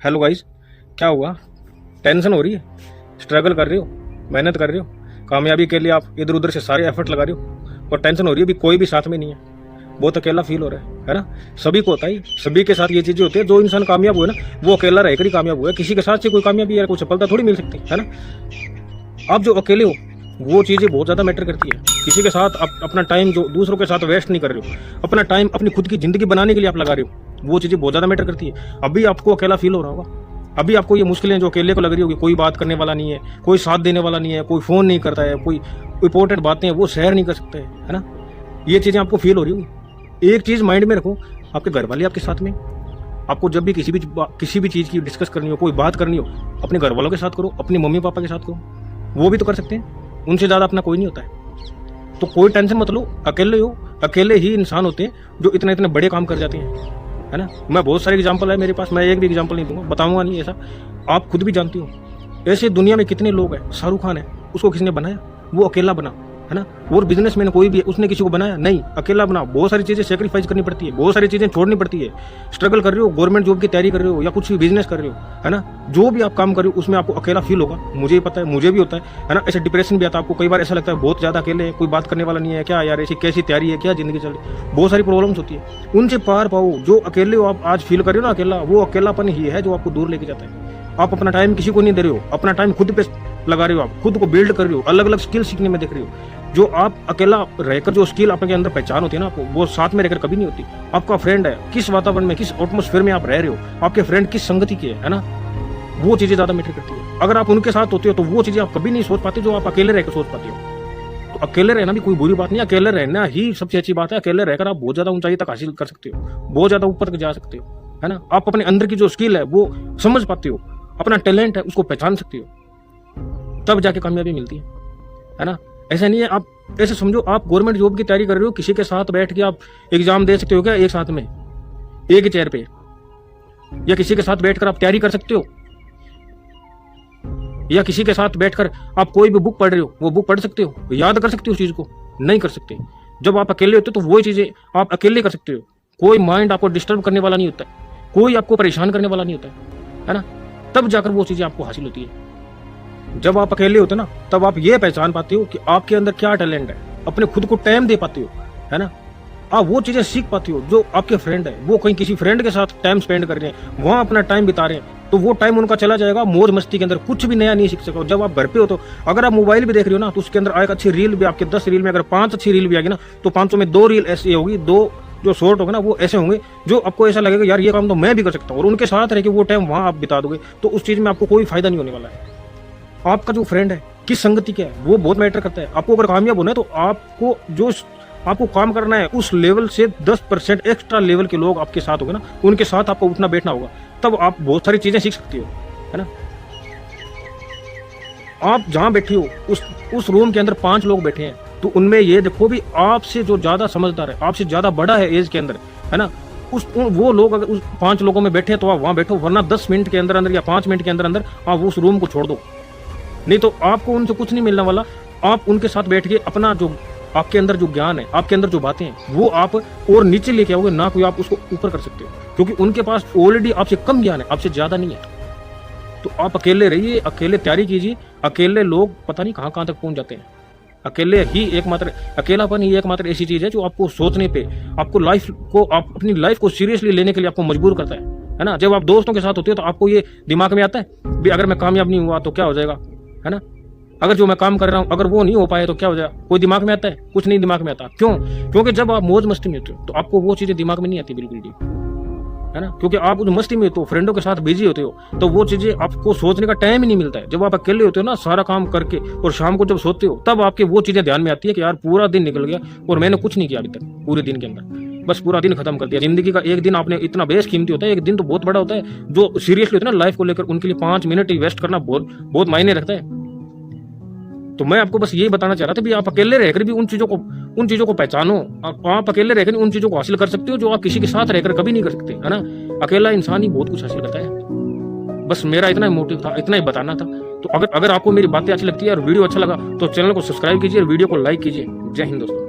Hello guys, क्या हुआ? Tension हो रही है? स्ट्रगल कर रहे हो, मेहनत कर रहे हो, कामयाबी के लिए आप इधर उधर से सारे एफर्ट लगा रहे हो और टेंशन हो रही है, अभी कोई भी साथ में नहीं है, बहुत अकेला फील हो रहा है ना? सभी को होता है, सभी के साथ ये चीजें होती है। जो इंसान कामयाब हुआ ना, वो अकेला रहकर ही कामयाब हुआ है। किसी के साथ से कोई कामयाबी या कोई सफलता थोड़ी मिल सकती है ना? आप जो अकेले हो वो चीजें बहुत ज्यादा मैटर करती है। किसी के साथ आप अपना टाइम जो दूसरों के साथ वेस्ट नहीं कर रहे हो, अपना टाइम अपनी खुद की जिंदगी बनाने के लिए आप लगा रहे हो, वो चीजें बहुत ज्यादा मैटर करती है। अभी आपको अकेला फील हो रहा होगा, अभी आपको ये मुश्किलें जो अकेले को लग रही होगी, कोई बात करने वाला नहीं है, कोई साथ देने वाला नहीं है, कोई फोन नहीं करता है, कोई इंपॉर्टेंट बातें वो शेयर नहीं कर सकते है ना? ये चीजें आपको फील हो रही होगी। एक चीज माइंड में रखो, आपके घर वाले आपके साथ में। आपको जब भी किसी भी चीज की डिस्कस करनी हो, कोई बात करनी हो, अपने घर वालों के साथ करो, अपने मम्मी पापा के साथ करो, वो भी तो कर सकते हैं। उनसे ज्यादा अपना कोई नहीं होता है। तो कोई टेंशन मत लो, अकेले हो, अकेले ही इंसान होते हैं जो इतने इतने बड़े काम कर जाते हैं, है ना? मैं बहुत सारे एग्जांपल है मेरे पास, मैं एक भी एग्जांपल नहीं दूंगा, बताऊंगा नहीं ऐसा, आप खुद भी जानती हो। ऐसे दुनिया में कितने लोग हैं। शाहरुख खान है, उसको किसने बनाया? वो अकेला बना, है ना? और बिजनेसमैन कोई भी है, उसने किसी को बनाया नहीं, अकेला बना। बहुत सारी चीजें सेक्रीफाइस करनी पड़ती है, बहुत सारी चीजें छोड़नी पड़ती है। स्ट्रगल कर रहे हो, गवर्नमेंट जॉब की तैयारी कर रहे हो या कुछ भी बिजनेस कर रहे हो, है ना? जो भी आप काम कर रहे हो उसमें आपको अकेला फील होगा, मुझे ही पता है, मुझे भी होता है ना? ऐसे डिप्रेशन भी आता है आपको, कई बार ऐसा लगता है बहुत ज्यादा अकेले है, कोई बात करने वाला नहीं है, क्या यार ऐसी कैसी तैयारी है, क्या जिंदगी चल रही, बहुत सारी प्रॉब्लम्स होती है। उनसे पार पाओ। जो अकेले हो आप आज फील कर रहे हो ना अकेला, वो अकेलापन ही है जो आपको दूर लेके जाता है। आप अपना टाइम किसी को नहीं दे रहे हो, अपना टाइम खुद पे लगा रहे हो, आप खुद को बिल्ड कर रहे हो, अलग अलग स्किल सीखने में देख रहे हो। जो आप अकेला रहकर जो स्किल आपके अंदर पहचान होती है ना, आपको वो साथ में रहकर कभी नहीं होती। आपका फ्रेंड है, किस वातावरण में, किस एटमॉस्फेयर में आप रह रहे हो, आपके फ्रेंड किस संगति के है ना? वो चीजें ज्यादा मैटर करती है। अगर आप उनके साथ होते हो तो वो चीजें आप कभी नहीं सोच पाते जो आप अकेले रहकर सोच पाते हो। तो अकेले रहना भी कोई बुरी बात नहीं, अकेले रहना ही सबसे अच्छी बात है। अकेले रहकर आप बहुत ज्यादा ऊंचाई तक हासिल कर सकते हो, बहुत ज्यादा ऊपर तक जा सकते हो, है ना? आप अपने अंदर की जो स्किल है वो समझ पाते हो, अपना टैलेंट है उसको पहचान सकते हो, तब जाके कामयाबी मिलती है ना? ऐसा नहीं है, आप ऐसे समझो आप गवर्नमेंट जॉब की तैयारी कर रहे हो, किसी के साथ बैठ के आप एग्जाम दे सकते हो क्या एक साथ में, एक ही चेयर पे? या किसी के साथ बैठकर आप तैयारी कर सकते हो? या किसी के साथ बैठकर आप कोई भी बुक पढ़ रहे हो, वो बुक पढ़ सकते हो, याद कर सकते हो उस चीज को? नहीं कर सकते। जब आप अकेले होते हो तो वही चीजें आप अकेले कर सकते हो। कोई माइंड आपको डिस्टर्ब करने वाला नहीं होता है, कोई आपको परेशान करने वाला नहीं होता है ना? तब जाकर वो चीजें आपको हासिल होती है। जब आप अकेले होते ना, तब आप ये पहचान पाते हो कि आपके अंदर क्या टैलेंट है, अपने खुद को टाइम दे पाते हो, है ना? आप वो चीजें सीख पाते हो। जो आपके फ्रेंड है वो कहीं किसी फ्रेंड के साथ टाइम स्पेंड कर रहे हैं, वहां अपना टाइम बिता रहे हैं, तो वो टाइम उनका चला जाएगा मौज मस्ती के अंदर, कुछ भी नया नहीं सीख सको। जब आप घर पे हो तो अगर आप मोबाइल भी देख रहे हो ना, तो उसके अंदर एक अच्छी रील भी, आपके 10 रील में अगर 5 अच्छी रील भी आएगी ना, तो 500 में 2 रील ऐसी होगी, 2 जो शॉर्ट होगा ना वो ऐसे होंगे जो आपको ऐसा लगेगा यार ये काम तो मैं भी कर सकता हूँ, और उनके साथ रह के वो टाइम वहां आप बिता दोगे, तो उस चीज में आपको कोई फायदा नहीं होने वाला है। आपका जो फ्रेंड है किस संगति का है वो बहुत मैटर करता है। आपको अगर कामयाब होना है तो आपको काम करना है उस लेवल से 10% एक्स्ट्रा लेवल के लोग आपके साथ होंगे ना, उनके साथ आपको उठना बैठना होगा, तब आप बहुत सारी चीजें सीख सकती हो, है ना? आप जहां बैठे हो उस रूम के अंदर 5 लोग बैठे हैं, तो उनमें ये देखो भी आपसे जो ज्यादा समझदार है, आपसे ज्यादा बड़ा है एज के अंदर, है ना? वो लोग अगर उस 5 लोगों में बैठे तो आप वहां बैठो, वरना 10 मिनट के अंदर या 5 मिनट के अंदर आप उस रूम को छोड़ दो, नहीं तो आपको उनसे कुछ नहीं मिलने वाला। आप उनके साथ बैठ के अपना जो आपके अंदर जो ज्ञान है, आपके अंदर जो बातें हैं, वो आप और नीचे लेके आओगे ना, कोई आप उसको ऊपर कर सकते हो, क्योंकि उनके पास ऑलरेडी आपसे कम ज्ञान है, आपसे ज्यादा नहीं है। तो आप अकेले रहिए, अकेले तैयारी कीजिए। अकेले लोग पता नहीं कहां तक पहुंच जाते हैं। अकेलापन ही एकमात्र ऐसी चीज है जो आपको सोचने पे, आपको अपनी लाइफ को सीरियसली लेने के लिए आपको मजबूर करता है ना? जब आप दोस्तों के साथ होते हो तो आपको ये दिमाग में आता है भी अगर मैं कामयाब नहीं हुआ तो क्या हो जाएगा, है ना? अगर जो मैं काम कर रहा हूं अगर वो नहीं हो पाए तो क्या हो जाएगा? कोई दिमाग में आता है? कुछ नहीं दिमाग में आता। क्यों? क्योंकि जब आप मौज मस्ती में होते हो तो आपको वो चीजें दिमाग में नहीं आती बिल्कुल भी, है ना? क्योंकि आप उस मस्ती में तो फ्रेंडों के साथ बिजी होते हो, तो वो चीजें आपको सोचने का टाइम ही नहीं मिलता है। जब आप अकेले होते हो ना, सारा काम करके और शाम को जब सोते हो, तब आपके वो चीजें ध्यान में आती है कि यार पूरा दिन निकल गया और मैंने कुछ नहीं किया अभी तक पूरे दिन के अंदर, बस पूरा दिन खत्म कर दिया। जिंदगी का एक दिन आपने इतना बेशकीमती होता है, एक दिन तो बहुत बड़ा होता है। जो सीरियसली होता है ना लाइफ को लेकर, उनके लिए 5 मिनट इन्वेस्ट करना बहुत मायने रखता है। तो मैं आपको बस यही बताना चाह रहा था भी आप अकेले रहकर भी उन चीजों को पहचानो। आप अकेले रहकर उन चीजों को हासिल कर सकते हो जो आप किसी के साथ रहकर कभी नहीं कर सकते, है ना? अकेला इंसान ही बहुत कुछ हासिल करता है। बस मेरा इतना मोटिव था, इतना ही बताना था। तो अगर आपको मेरी बातें अच्छी लगती है और वीडियो अच्छा लगा तो चैनल को सब्सक्राइब कीजिए और वीडियो को लाइक कीजिए। जय हिंद दोस्तों।